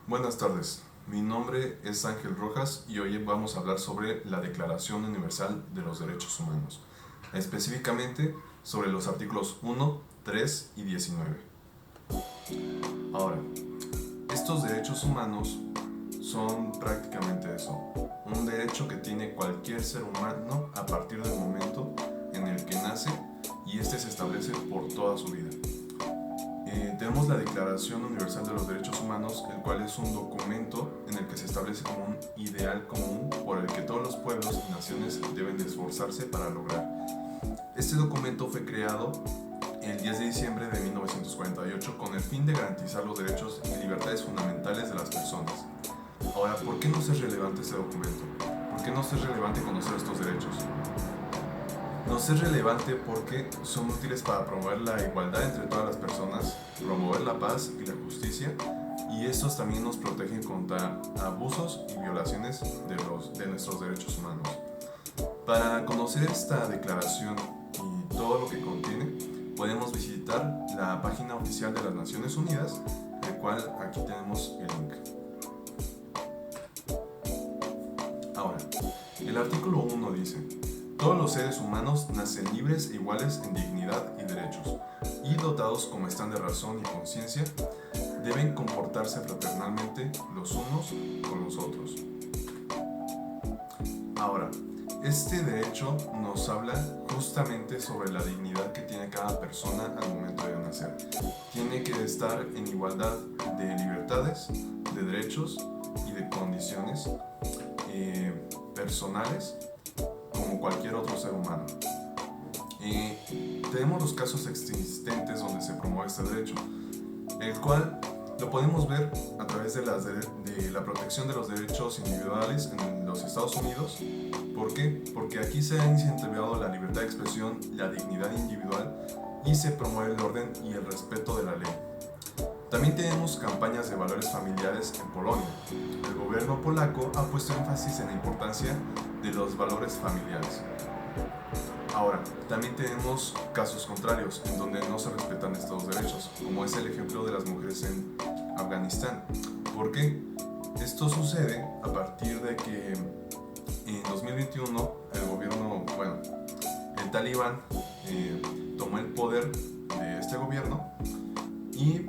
Buenas tardes, mi nombre es Ángel Rojas y hoy vamos a hablar sobre la Declaración Universal de los Derechos Humanos, específicamente sobre los artículos 1, 3 y 19. Ahora, estos derechos humanos son prácticamente eso, un derecho que tiene cualquier ser humano a partir del momento en el que nace y este se establece por toda su vida. Tenemos la Declaración Universal de los Derechos Humanos, el cual es un documento en el que se establece como un ideal común por el que todos los pueblos y naciones deben de esforzarse para lograr. Este documento fue creado el 10 de diciembre de 1948 con el fin de garantizar los derechos y libertades fundamentales de las personas. Ahora, ¿por qué nos es relevante este documento? ¿Por qué nos es relevante conocer estos derechos? Nos es relevante porque son útiles para promover la igualdad entre todas las personas, promover la paz y la justicia, y estos también nos protegen contra abusos y violaciones de nuestros derechos humanos. Para conocer esta declaración y todo lo que contiene, podemos visitar la página oficial de las Naciones Unidas, el cual aquí tenemos el link. Ahora, el artículo 1 dice: todos los seres humanos nacen libres e iguales en dignidad y derechos, y dotados como están de razón y conciencia, deben comportarse fraternalmente los unos con los otros. Ahora, este derecho nos habla justamente sobre la dignidad que tiene cada persona al momento de nacer. Tiene que estar en igualdad de libertades, de derechos y de condiciones personales como cualquier otro ser humano. Tenemos los casos existentes donde se promueve este derecho, el cual lo podemos ver a través de la protección de los derechos individuales en los Estados Unidos. ¿Por qué? Porque aquí se ha incentivado la libertad de expresión, la dignidad individual y se promueve el orden y el respeto de la ley. También tenemos campañas de valores familiares en Polonia. El gobierno polaco ha puesto énfasis en la importancia de los valores familiares. Ahora, también tenemos casos contrarios en donde no se respetan estos derechos, como es el ejemplo de las mujeres en Afganistán. ¿Por qué? Esto sucede a partir de que en 2021 el talibán tomó el poder de este gobierno y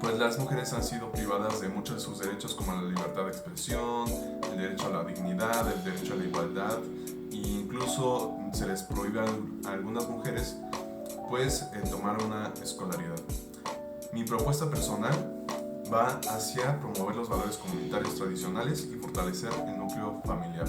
pues las mujeres han sido privadas de muchos de sus derechos, como la libertad de expresión, el derecho a la dignidad, el derecho a la igualdad, e incluso se les prohíbe a algunas mujeres pues tomar una escolaridad. Mi propuesta personal va hacia promover los valores comunitarios tradicionales y fortalecer el núcleo familiar.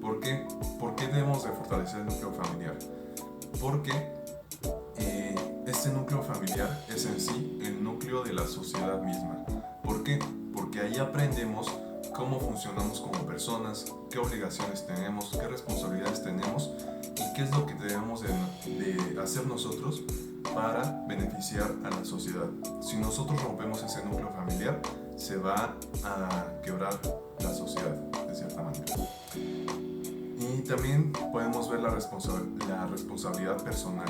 ¿Por qué? ¿Por qué debemos de fortalecer el núcleo familiar? Porque este núcleo familiar es en sí el núcleo de la sociedad misma. ¿Por qué? Porque ahí aprendemos cómo funcionamos como personas, qué obligaciones tenemos, qué responsabilidades tenemos y qué es lo que debemos de hacer nosotros para beneficiar a la sociedad. Si nosotros rompemos ese núcleo familiar, se va a quebrar la sociedad de cierta manera. Y también podemos ver la responsabilidad personal.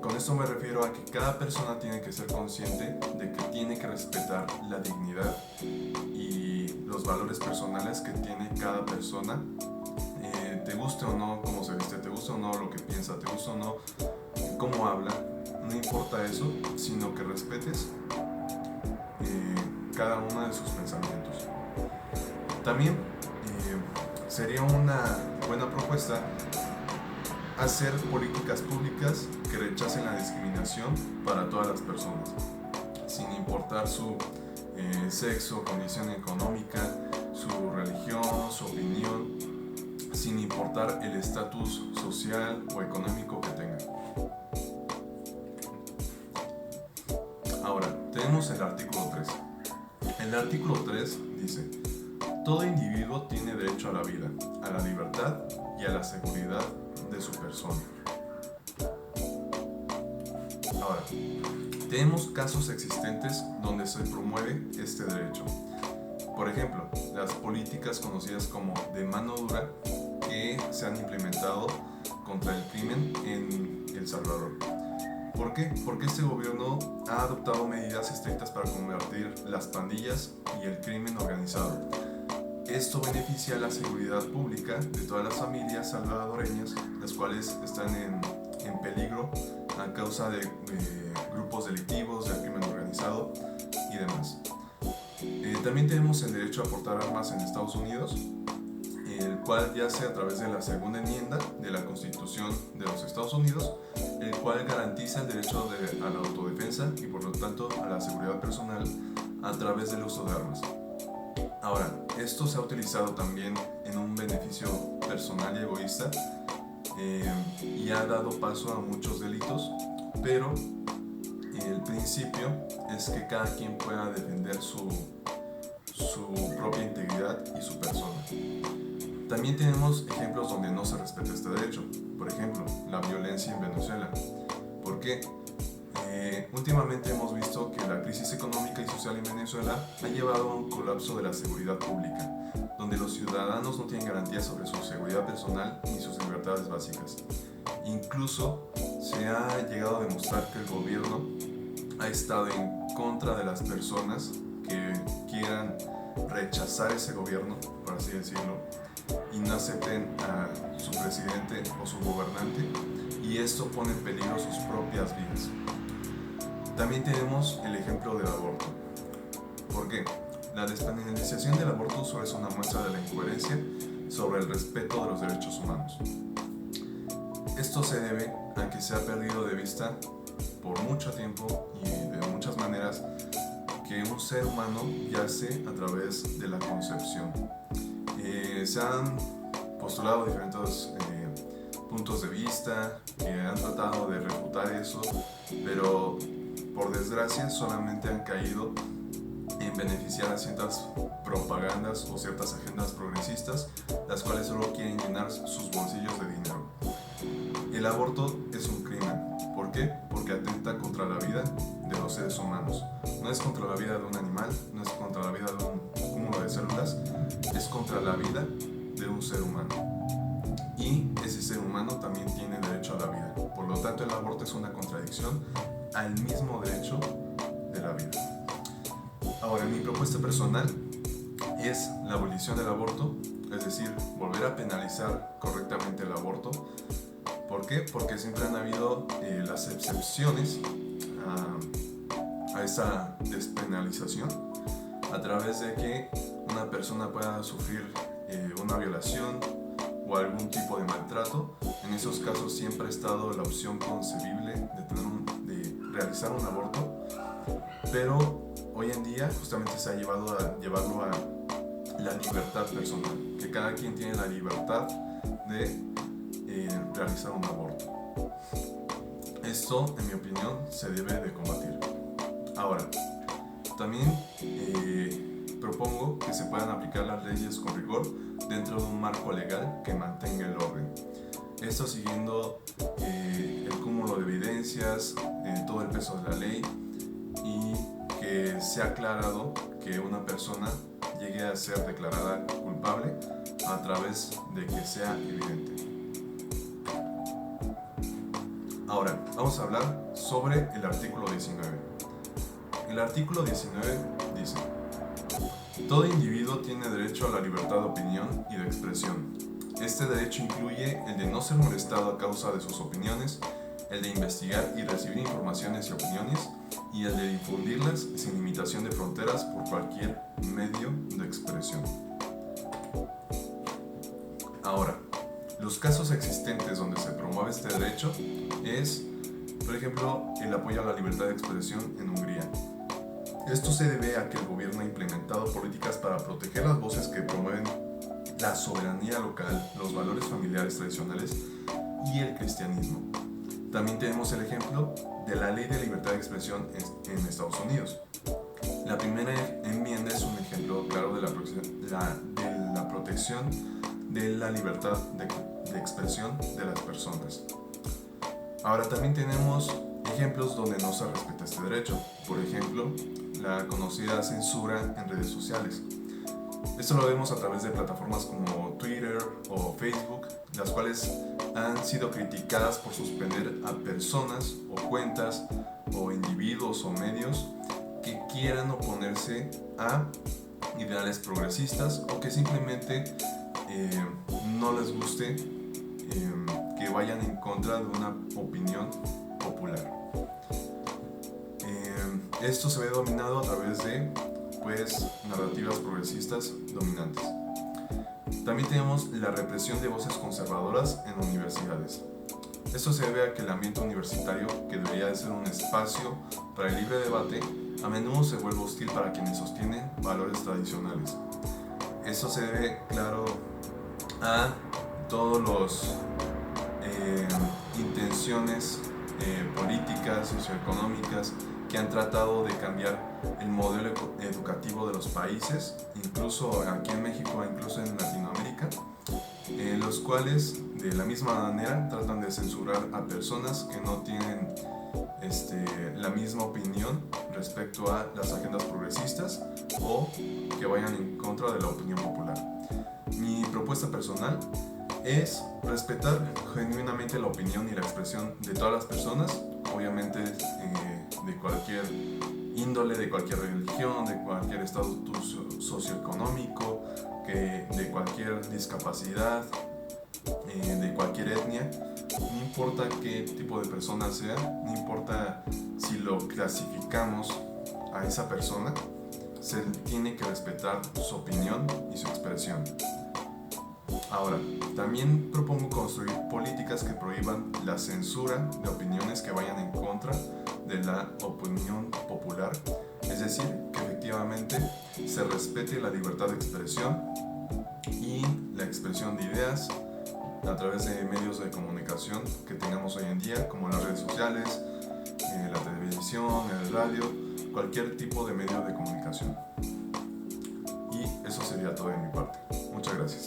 Con esto me refiero a que cada persona tiene que ser consciente de que tiene que respetar la dignidad y los valores personales que tiene cada persona. Te guste o no cómo se viste, te guste o no lo que piensa, te guste o no cómo habla, no importa eso, sino que respetes cada uno de sus pensamientos. También sería una buena propuesta hacer políticas públicas que rechacen la discriminación para todas las personas, sin importar su sexo, condición económica, su religión, su opinión, sin importar el estatus social o económico que tengan. Ahora, tenemos el artículo 3. El artículo 3 dice: todo individuo tiene derecho a la vida, a la libertad y a la seguridad de su persona. Ahora, tenemos casos existentes donde se promueve este derecho. Por ejemplo, las políticas conocidas como de mano dura que se han implementado contra el crimen en El Salvador. ¿Por qué? Porque este gobierno ha adoptado medidas estrictas para combatir las pandillas y el crimen organizado. Esto beneficia a la seguridad pública de todas las familias salvadoreñas, las cuales están en peligro a causa de grupos delictivos, del crimen organizado y demás. También tenemos el derecho a portar armas en Estados Unidos, el cual yace a través de la segunda enmienda de la Constitución de los Estados Unidos, el cual garantiza el derecho a la autodefensa y por lo tanto a la seguridad personal a través del uso de armas. Ahora, esto se ha utilizado también en un beneficio personal y egoísta y ha dado paso a muchos delitos, pero el principio es que cada quien pueda defender su propia integridad y su persona. También tenemos ejemplos donde no se respeta este derecho. Por ejemplo, la violencia en Venezuela. ¿Por qué? Últimamente hemos visto que la crisis económica y social en Venezuela ha llevado a un colapso de la seguridad pública, donde los ciudadanos no tienen garantías sobre su seguridad personal ni sus libertades básicas. Incluso se ha llegado a demostrar que el gobierno ha estado en contra de las personas que quieran rechazar ese gobierno, por así decirlo, y no acepten a su presidente o su gobernante, y esto pone en peligro sus propias vidas. También tenemos el ejemplo del aborto. ¿Por qué? La despenalización del aborto solo es una muestra de la incoherencia sobre el respeto de los derechos humanos. Esto se debe a que se ha perdido de vista por mucho tiempo y de muchas maneras que un ser humano yace a través de la concepción. Se han postulado diferentes puntos de vista que han tratado de refutar eso, pero por desgracia solamente han caído en beneficiar a ciertas propagandas o ciertas agendas progresistas, las cuales solo quieren llenar sus bolsillos de dinero. El aborto es un crimen. ¿Por qué? Porque atenta contra la vida de los seres humanos. No es contra la vida de un animal, no es contra la vida de un cúmulo de células, es contra la vida de un ser humano. Y ese ser humano también tiene derecho a la vida. Por lo tanto, el aborto es una contradicción al mismo derecho de la vida. Ahora, mi propuesta personal es la abolición del aborto, es decir, volver a penalizar correctamente el aborto. ¿Por qué? Porque siempre han habido las excepciones a esa despenalización a través de que una persona pueda sufrir una violación o algún tipo de maltrato. En esos casos siempre ha estado la opción concebible de realizar un aborto, pero hoy en día justamente se ha llevarlo a la libertad personal, que cada quien tiene la libertad de realizar un aborto. Esto, en mi opinión, se debe de combatir. Ahora, también propongo que se puedan aplicar las leyes con rigor dentro de un marco legal que mantenga el orden. Esto siguiendo el cúmulo de evidencias, todo el peso de la ley, y que sea aclarado que una persona llegue a ser declarada culpable a través de que sea evidente. Ahora, vamos a hablar sobre el artículo 19. El artículo 19 dice: todo individuo tiene derecho a la libertad de opinión y de expresión. Este derecho incluye el de no ser molestado a causa de sus opiniones, el de investigar y recibir informaciones y opiniones, y el de difundirlas sin limitación de fronteras por cualquier medio de expresión. Ahora, los casos existentes donde se promueve este derecho es, por ejemplo, el apoyo a la libertad de expresión en Hungría. Esto se debe a que el gobierno ha implementado políticas para proteger las voces que promueven la soberanía local, los valores familiares tradicionales y el cristianismo. También tenemos el ejemplo de la Ley de Libertad de Expresión en Estados Unidos. La primera enmienda es un ejemplo claro de la protección de la libertad de expresión de las personas. Ahora también tenemos ejemplos donde no se respeta este derecho. Por ejemplo, la conocida censura en redes sociales. Esto lo vemos a través de plataformas como Twitter o Facebook, las cuales han sido criticadas por suspender a personas o cuentas o individuos o medios que quieran oponerse a ideales progresistas o que simplemente no les guste que vayan en contra de una opinión popular. Esto se ve dominado a través de narrativas progresistas dominantes. También tenemos la represión de voces conservadoras en universidades. Esto se debe a que el ambiente universitario, que debería de ser un espacio para el libre debate, a menudo se vuelve hostil para quienes sostienen valores tradicionales. Esto se debe, claro, a todos los intenciones políticas, socioeconómicas que han tratado de cambiar el modelo educativo de los países, incluso aquí en México, incluso en Latinoamérica, los cuales de la misma manera tratan de censurar a personas que no tienen la misma opinión respecto a las agendas progresistas o que vayan en contra de la opinión popular. Mi propuesta personal es respetar genuinamente la opinión y la expresión de todas las personas, obviamente de cualquier índole, de cualquier religión, de cualquier estatus socioeconómico, de cualquier discapacidad, de cualquier etnia. No importa qué tipo de persona sea, no importa si lo clasificamos a esa persona, se tiene que respetar su opinión y su expresión. Ahora, también propongo construir políticas que prohíban la censura de opiniones que vayan en contra de la opinión popular, es decir, que efectivamente se respete la libertad de expresión y la expresión de ideas a través de medios de comunicación que tengamos hoy en día, como las redes sociales, la televisión, el radio, cualquier tipo de medio de comunicación. Y eso sería todo de mi parte. Muchas gracias.